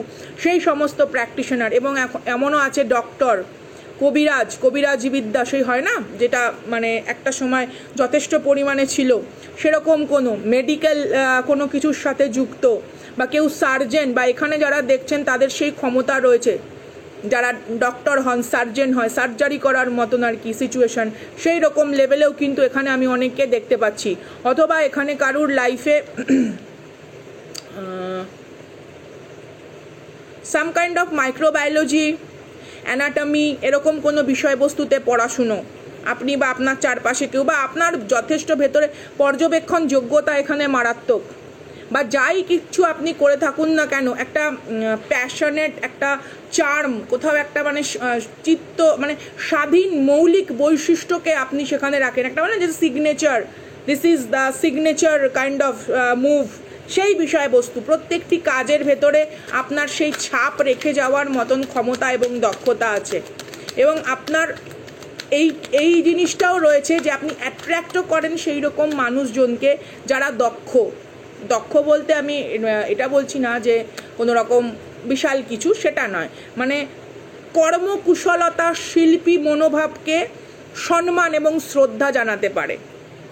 সেই সমস্ত প্র্যাকটিশনার। এবং এমনও আছে ডক্টর, কবিরাজি বিদ্যা, সেই হয় না, যেটা মানে একটা সময় যথেষ্ট পরিমাণে ছিল, সেরকম কোনো মেডিকেল কোনো কিছুর সাথে যুক্ত, বা কেউ সার্জেন, বা এখানে যারা দেখছেন তাদের সেই ক্ষমতা রয়েছে, যারা ডক্টর হন, সার্জেন হয়, সার্জারি করার মতন আর কি সিচুয়েশন, সেই রকম লেভেলেও কিন্তু এখানে আমি অনেককে দেখতে পাচ্ছি। অথবা এখানে কারুর লাইফে সাম কাইন্ড অফ মাইক্রোবায়োলজি, অ্যানাটমি, এরকম কোনো বিষয়বস্তুতে পড়াশুনো আপনি বা আপনার চারপাশে কেউ, বা আপনার যথেষ্ট ভেতরে পর্যবেক্ষণ যোগ্যতা এখানে মারাত্মক, বা যাই কিছু আপনি করে থাকুন না কেন, একটা প্যাশনেট, একটা চার্ম, কোথাও একটা মানে চিত্ত, মানে স্বাধীন মৌলিক বৈশিষ্ট্যকে আপনি সেখানে রাখেন, একটা মানে যে signature, this is the signature kind of move, সেই বিষয়বস্তু প্রত্যেকটি কাজের ভেতরে আপনার সেই ছাপ রেখে যাওয়ার মতন ক্ষমতা এবং দক্ষতা আছে। এবং আপনার এই জিনিসটাও রয়েছে যে আপনি অ্যাট্রাক্টও করেন সেই রকম মানুষজনকে যারা দক্ষ বলতে আমি এটা বলছি না যে কোনো রকম বিশাল কিছু, সেটা নয়, মানে কর্মকুশলতা, শিল্পী মনোভাবকে সম্মান এবং শ্রদ্ধা জানাতে পারে,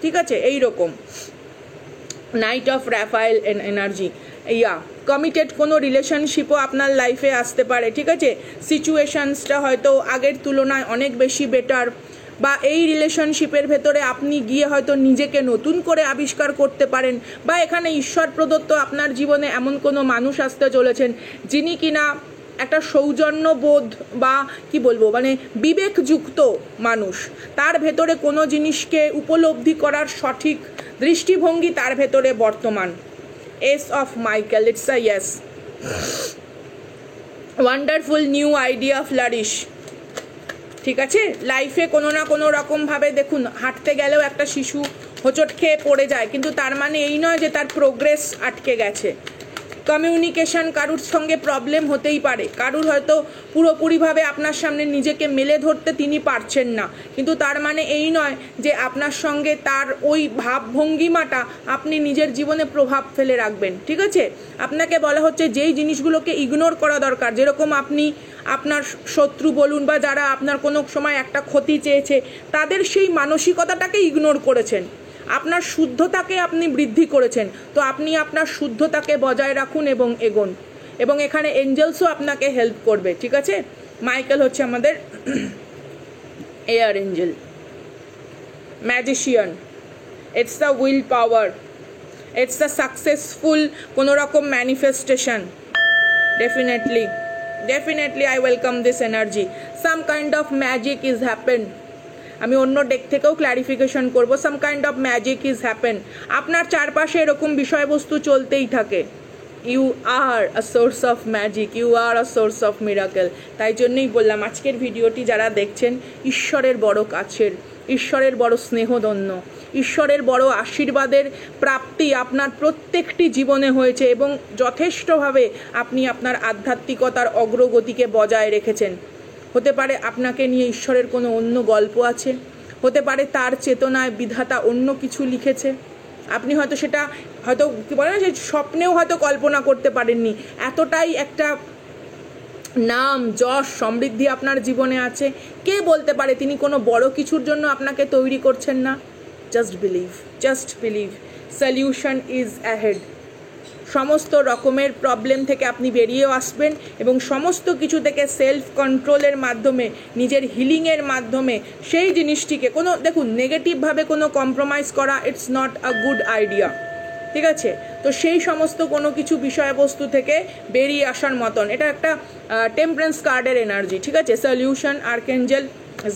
ঠিক আছে, এই রকম। Knight of Raphael energy, committed কোনো রিলেশনশিপও আপনার লাইফে আসতে পারে, ঠিক আছে, সিচুয়েশনসটা হয়তো আগের তুলনায় অনেক বেশি বেটার, বা এই রিলেশনশিপের ভেতরে আপনি গিয়ে হয়তো নিজেকে নতুন করে আবিষ্কার করতে পারেন, বা এখানে ঈশ্বর প্রদত্ত আপনার জীবনে এমন কোনো মানুষ আসতে চলেছেন যিনি কিনা একটা সৌজন্যবোধ বা কি বলবো মানে বিবেকযুক্ত মানুষ, তার ভেতরে কোনো জিনিসকে উপলব্ধি করার সঠিক দৃষ্টিভঙ্গি তার ভেতরে বর্তমান। S of Michael, it's a yes. Wonderful new idea flourish, ঠিক আছে, লাইফে কোনো না কোনো রকমভাবে দেখুন, হাঁটতে গেলেও একটা শিশু হোঁচট খেয়ে পড়ে যায়, কিন্তু তার মানে এই নয় যে তার প্রোগ্রেস আটকে গেছে। কমিউনিকেশন, কারুর সঙ্গে প্রবলেম হতেই পারে, কারুর হয়তো পুরোপুরিভাবে আপনার সামনে নিজেকে মেলে ধরতে তিনি পারছেন না, কিন্তু তার মানে এই নয় যে আপনার সঙ্গে তার ওই ভাবভঙ্গিমাটা আপনি নিজের জীবনে প্রভাব ফেলে রাখবেন, ঠিক আছে। আপনাকে বলা হচ্ছে যেই জিনিসগুলোকে ইগনোর করা দরকার, যেরকম আপনি আপনার শত্রু বলুন বা যারা আপনার কোনো সময় একটা ক্ষতি চেয়েছে, তাদের সেই মানসিকতাটাকে ইগনোর করেছেন, আপনার শুদ্ধতাকে আপনি বৃদ্ধি করেছেন, তো আপনি আপনার শুদ্ধতাকে বজায় রাখুন এবং এগোন, এবং এখানে এঞ্জেলসও আপনাকে হেল্প করবে, ঠিক আছে। মাইকেল হচ্ছে আমাদের air Angel. Magician, it's the will power, it's the successful কোনো রকম manifestation, Definitely I welcome this energy. Some kind of magic is happen. আমি অন্য ডেক থেকেও ক্ল্যারিফিকেশন করব. Some kind of magic is happen. আপনার চারপাশে এরকম বিষয়বস্তু চলতেই থাকে. You are a source of magic, you are a source of miracle. তাই জন্যই বললাম আজকের ভিডিওটি যারা দেখছেন, ঈশ্বরের বড় কাছের, ঈশ্বরের বড় স্নেহধন্য, ঈশ্বরের বড় আশীর্বাদের প্রাপ্তি আপনার প্রত্যেকটি জীবনে হয়েছে এবং যথেষ্টভাবে আপনি আপনার আধ্যাত্মিকতার অগ্রগতিকে বজায় রেখেছেন. হতে পারে আপনাকে নিয়ে ঈশ্বরের কোনো অন্য গল্প আছে, হতে পারে তার চেতনায় বিধাতা অন্য কিছু লিখেছে. আপনি হয়তো সেটা হয়তো কি বলে না, যে স্বপ্নেও হয়তো কল্পনা করতে পারেননি. এতটাই একটা নাম যশ সমৃদ্ধি আপনার জীবনে আছে. কে বলতে পারে তিনি কোনো বড় কিছুর জন্য আপনাকে তৈরি করছেন না? Just believe. Solution is ahead. সমস্ত রকমের প্রবলেম থেকে আপনি বেরিয়েও আসবেন এবং সমস্ত কিছু থেকে সেলফ কন্ট্রোলের মাধ্যমে, নিজের হিলিংয়ের মাধ্যমে সেই জিনিসটিকে কোনো, দেখুন, নেগেটিভভাবে কোনো কম্প্রোমাইজ করা it's not a good idea. ঠিক আছে? তো সেই সমস্ত কোনো কিছু বিষয়বস্তু থেকে বেরিয়ে আসার মতন এটা একটা টেম্পারেন্স কার্ডের এনার্জি. ঠিক আছে? সলিউশন, আর্কেঞ্জেল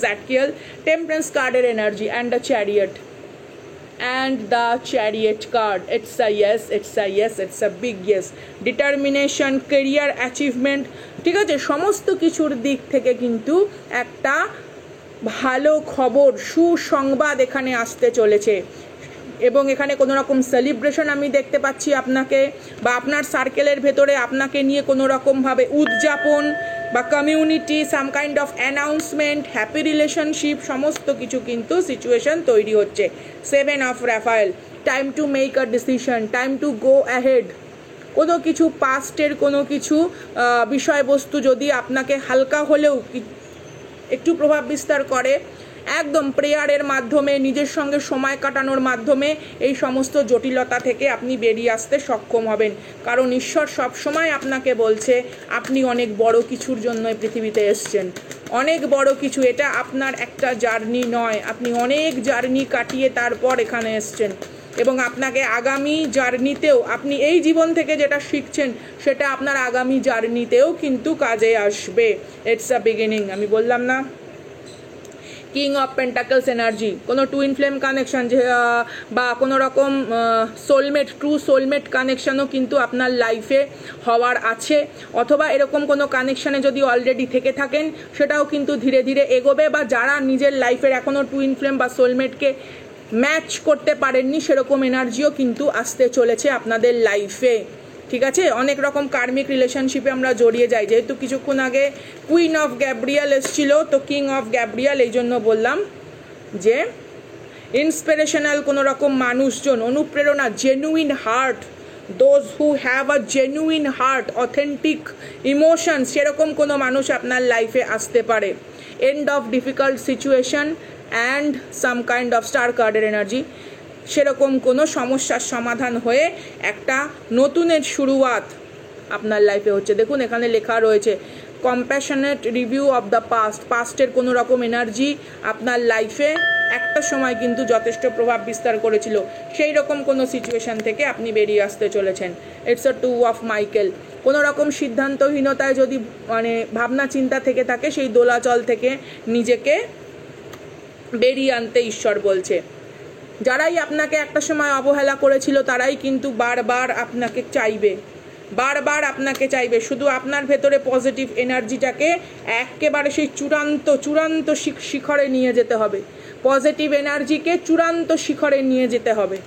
জ্যাটকিয়েল, টেম্পারেন্স কার্ডের energy and the chariot. And the chariot card, it's a yes, it's a big yes. Determination, career achievement, ঠিক আছে, সমস্ত কিছুর দিক থেকে কিন্তু একটা ভালো খবর, সুসংবাদ এখানে আসতে চলেছে. এবং এখানে কোনো রকম সেলিব্রেশন আমি দেখতে পাচ্ছি আপনাকে, বা আপনার সার্কেলের ভেতরে আপনাকে নিয়ে কোনো রকমভাবে উদযাপন বা community, some kind of announcement, happy relationship, সমস্ত কিছু কিন্তু সিচুয়েশন তৈরি হচ্ছে. 7 of Raphael, time to make a decision, time to go ahead. কোনো কিছু পাস্টের কোনো কিছু বিষয়বস্তু যদি আপনাকে হালকা হলেও একটু প্রভাব বিস্তার করে, একদম প্রেয়ারের মাধ্যমে, নিজের সঙ্গে সময় কাটানোর মাধ্যমে এই সমস্ত জটিলতা থেকে আপনি বেরিয়ে আসতে সক্ষম হবেন. কারণ ঈশ্বর সবসময় আপনাকে বলছে আপনি অনেক বড় কিছুর জন্য পৃথিবীতে এসছেন, অনেক বড় কিছু. এটা আপনার একটা জার্নি নয়, আপনি অনেক জার্নি কাটিয়ে তারপর এখানে এসছেন এবং আপনাকে আগামী জার্নিতেও, আপনি এই জীবন থেকে যেটা শিখছেন সেটা আপনার আগামী জার্নিতেও কিন্তু কাজে আসবে. It's a beginning. আমি বললাম না, কিং অফ পেন্টাকলস এনার্জি, কোনো টুইন ফ্লেম কানেকশন বা কোনো রকম সোলমেট, ট্রু সোলমেট কানেকশনও কিন্তু আপনার লাইফে হওয়ার আছে. অথবা এরকম কোনো কানেকশানে যদি অলরেডি থেকে থাকেন সেটাও কিন্তু ধীরে ধীরে এগোবে. বা যারা নিজের লাইফের এখনও টুইন ফ্লেম বা সোলমেটকে ম্যাচ করতে পারেননি, সেরকম এনার্জিও কিন্তু আসতে চলেছে আপনাদের লাইফে. ঠিক আছে? অনেক রকম কার্মিক রিলেশনশিপে আমরা জড়িয়ে যাই. যেহেতু কিছুক্ষণ আগে কুইন অফ গ্যাব্রিয়াল এসেছিল, তো কিং অফ গ্যাব্রিয়াল, এই জন্য বললাম যে ইন্সপিরেশনাল কোনো রকম মানুষজন, অনুপ্রেরণা, genuine heart, those who have a genuine heart, authentic emotion, সেরকম কোনো মানুষ আপনার লাইফে আসতে পারে. End of difficult situation and some kind of star কার্ডের এনার্জি, সেরকম কোনো সমস্যার সমাধান হয়ে একটা নতুনের শুরুয়াত আপনার লাইফে হচ্ছে. দেখুন এখানে লেখা রয়েছে কম্প্যাশনেট রিভিউ অফ দ্য পাস্টের কোনো রকম এনার্জি আপনার লাইফে একটা সময় কিন্তু যথেষ্ট প্রভাব বিস্তার করেছিল, সেই রকম কোনো সিচুয়েশান থেকে আপনি বেরিয়ে আসতে চলেছেন. It's a 2 of Michael. কোনো রকম সিদ্ধান্তহীনতায় যদি ভাবনা চিন্তা থেকে থাকে, সেই দোলাচল থেকে নিজেকে বেরিয়ে আনতে ঈশ্বর বলছে. যারাই আপনাকে একটা সময় অবহেলা করেছিল তারাই কিন্তু বারবার আপনাকে চাইবে. শুধু আপনার ভেতরে পজিটিভ এনার্জিটাকে একেবারে সেই চূড়ান্ত শিখরে নিয়ে যেতে হবে. পজিটিভ এনার্জিকে চূড়ান্ত শিখরে নিয়ে যেতে হবে.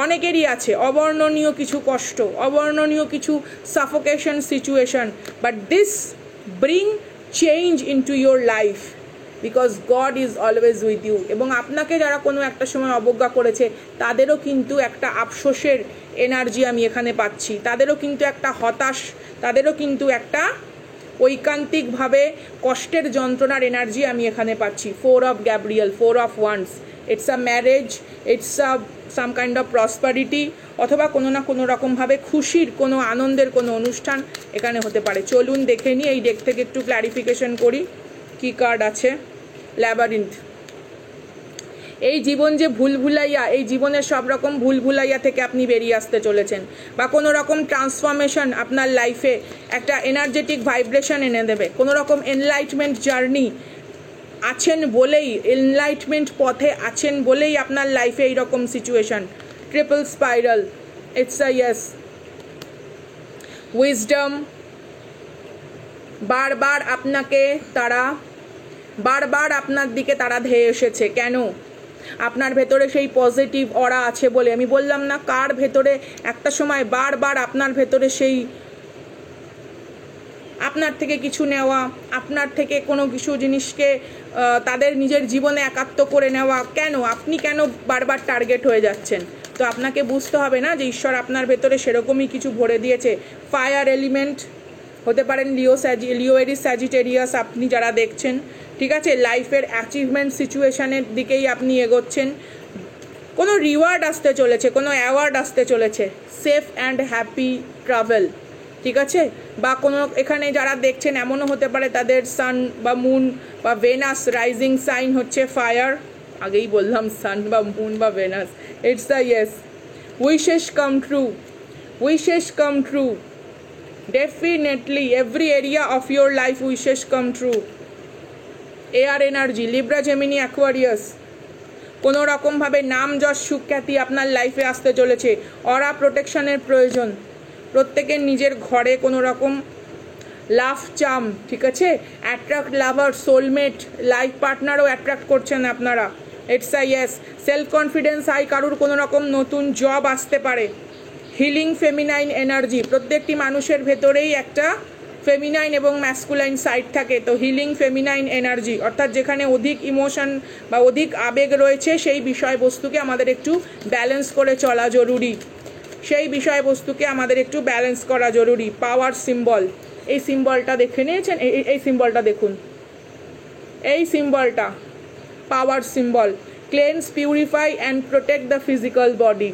অনেকেরই আছে অবর্ণনীয় কিছু কষ্ট, অবর্ণনীয় কিছু suffocation situation, but this bring change into your life because God is always with you. এবং আপনাকে যারা কোনো একটা সময় অবজ্ঞা করেছে তাদেরও কিন্তু একটা আফসোসের এনার্জি আমি এখানে পাচ্ছি, তাদেরও কিন্তু একটা হতাশ, তাদেরও কিন্তু একটা ঐকান্তিকভাবে কষ্টের যন্ত্রণার এনার্জি আমি এখানে পাচ্ছি. 4 of Gabriel, 4 of wands, it's a marriage, it's a some kind of prosperity, অথবা কোনো না কোনো রকমভাবে খুশির, কোনো আনন্দের কোনো অনুষ্ঠান এখানে হতে পারে. চলুন দেখে নিই এই ডেক থেকে একটু ক্ল্যারিফিকেশন করি কি কার্ড আছে. ল্যাবারিন্থ, এই জীবন যে ভুলভুলাইয়া, এই জীবনের সব রকম ভুলভুলাইয়া থেকে আপনি বেরিয়ে আসতে চলেছেন, বা কোনো রকম ট্রান্সফরমেশন আপনার লাইফে একটা এনার্জেটিক ভাইব্রেশন এনে দেবে, কোনো রকম এনলাইটমেন্ট জার্নি আছেন বলেই, এনলাইটমেন্ট পথে আছেন বলেই আপনার লাইফে এইরকম situation. Triple spiral, it's a yes. Wisdom, বারবার আপনার দিকে তারা ধেয়ে এসেছে। কেন? আপনার ভেতরে সেই পজিটিভ অরা আছে বলে। আমি বললাম না কার ভেতরে একটা সময় বারবার আপনার ভেতরে সেই আপনার থেকে কিছু নেওয়া, আপনার থেকে কোনো কিছু জিনিসকে তাদের নিজের জীবনে একাত্ম করে নেওয়া। কেন? আপনি কেন বারবার টার্গেট হয়ে যাচ্ছেন? তো আপনাকে বুঝতে হবে না যে ঈশ্বর আপনার ভেতরে সেরকমই কিছু ভরে দিয়েছে। ফায়ার এলিমেন্ট হতে পারেন, লিও এরিস স্যাজিটেরিয়াস আপনি যারা দেখছেন, ঠিক আছে? লাইফের অ্যাচিভমেন্ট সিচুয়েশনের দিকেই আপনি এগোচ্ছেন। কোনো রিওয়ার্ড আসতে চলেছে, কোনো অ্যাওয়ার্ড আসতে চলেছে। সেফ অ্যান্ড হ্যাপি ট্রাভেল, ঠিক আছে? বা কোনো এখানে যারা দেখছেন এমনও হতে পারে তাদের সান বা মুন বা ভেনাস রাইজিং সাইন হচ্ছে ফায়ার। আগেই বললাম সান বা মুন বা Venus. It's a yes. Wishes come true, wishes come true. Definitely every area of your life wishes come true. Air energy, Libra, Gemini, Aquarius. কোনো রকমভাবে নাম, যশ, সুখ্যাতি আপনার লাইফে আসতে চলেছে। অরা প্রোটেকশনের প্রয়োজন। প্রত্যেকের নিজের ঘরে কোনো রকম লাভ চাম, ঠিক আছে? অ্যাট্রাক্ট লাভার, সোলমেট, লাইফ পার্টনারও অ্যাট্রাক্ট করছেন আপনারা। It's a yes. Self confidence high, কারুর কোনো রকম নতুন জব আসতে পারে। হিলিং ফেমিনাইন এনার্জি, প্রত্যেকটি মানুষের ভেতরেই একটা ফেমিনাইন এবং ম্যাসকুলাইন সাইড থাকে। তো হিলিং ফেমিনাইন এনার্জি অর্থাৎ যেখানে অধিক ইমোশন বা অধিক আবেগ রয়েছে সেই বিষয়বস্তুকে আমাদের একটু ব্যালেন্স করে চলা জরুরি। সেই বিষয়বস্তুকে আমাদের একটু ব্যালেন্স করা জরুরি। পাওয়ার সিম্বল, এই সিম্বলটা দেখে নিয়েছেন? এই সিম্বলটা দেখুন, এই সিম্বলটা power symbol. Cleanse, purify and protect the physical body.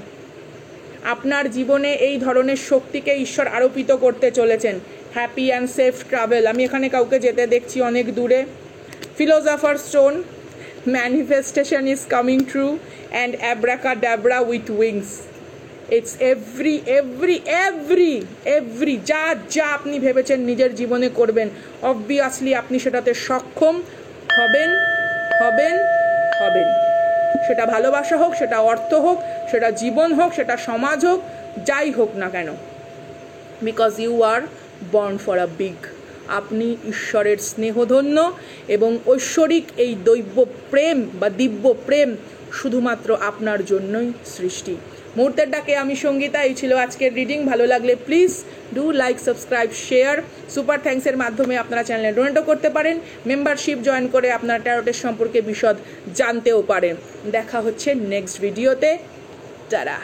আপনার জীবনে এই ধরনের শক্তিকে ঈশ্বর আরোপিত করতে চলেছেন। Happy and safe travel. আমি এখানে কাউকে যেতে দেখছি অনেক দূরে। Philosopher stone, manifestation is coming true and abracadabra with wings. It's every যা যা আপনি ভেবেছেন নিজের জীবনে করবেন, অবভিয়াসলি আপনি সেটাতে সক্ষম হবেন। সেটা ভালোবাসা হোক, সেটা অর্থ হোক, সেটা জীবন হোক, সেটা সমাজ হোক, যাই হোক না কেন। Because you are born for a big. আপনি ঈশ্বরের স্নেহধন্য এবং ঐশ্বরিক এই দৈব প্রেম বা দিব্য প্রেম শুধুমাত্র আপনার জন্যই সৃষ্টি। মুহূর্তের ডাকে আমি সঙ্গীতা। এই ছিল আজকের রিডিং। ভালো লাগলে please do like, subscribe, share. Super থ্যাঙ্কসের মাধ্যমে আপনারা চ্যানেলে ডোনেটও করতে পারেন। মেম্বারশিপ জয়েন করে আপনার ট্যারোটের সম্পর্কে বিশদ জানতেও পারেন। দেখা হচ্ছে নেক্সট ভিডিওতে। টাটা।